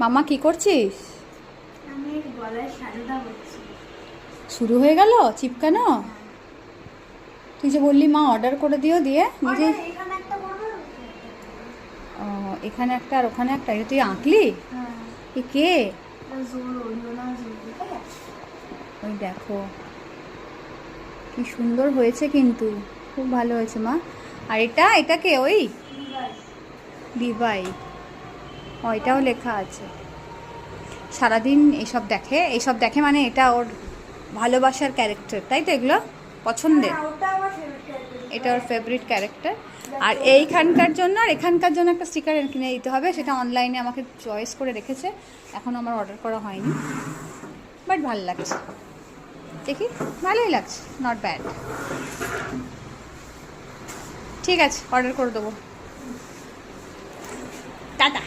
মামা কি করছিস? আমি গলায় শাড়িটা করছি। শুরু হয়ে গেল চিপকানো? তুই যে বললি মা অর্ডার করে দিও, দিয়ে নিজে। এখানে একটা করবো। ও, এখানে একটা আর ওখানে একটা, এটা তুই আঁকলি? হ্যাঁ, এ কে? জোর হইল না, জোর ঠিক আছে। ওই দেখো কি সুন্দর হয়েছে, কিন্তু খুব ভালো হয়েছে মা। আর এটা এটা কে? ওই দিবাই। ও, এটাও লেখা আছে। সারাদিন এইসব দেখে মানে এটা ওর ভালোবাসার ক্যারেক্টার, তাই তো? এগুলো পছন্দের, ওটা আমার ফেভারিট ক্যারেক্টার। এটা ওর ফেভারিট ক্যারেক্টার। আর এইখানকার জন্য আর এখানকার জন্য একটা স্টিকার কিনে দিতে হবে, সেটা অনলাইনে আমাকে চয়েস করে রেখেছে, এখনও আমার অর্ডার করা হয়নি, বাট ভালো লাগছে। দেখি, ভালোই লাগছে, নট ব্যাড। ঠিক আছে, অর্ডার করে দেবো। টাটা।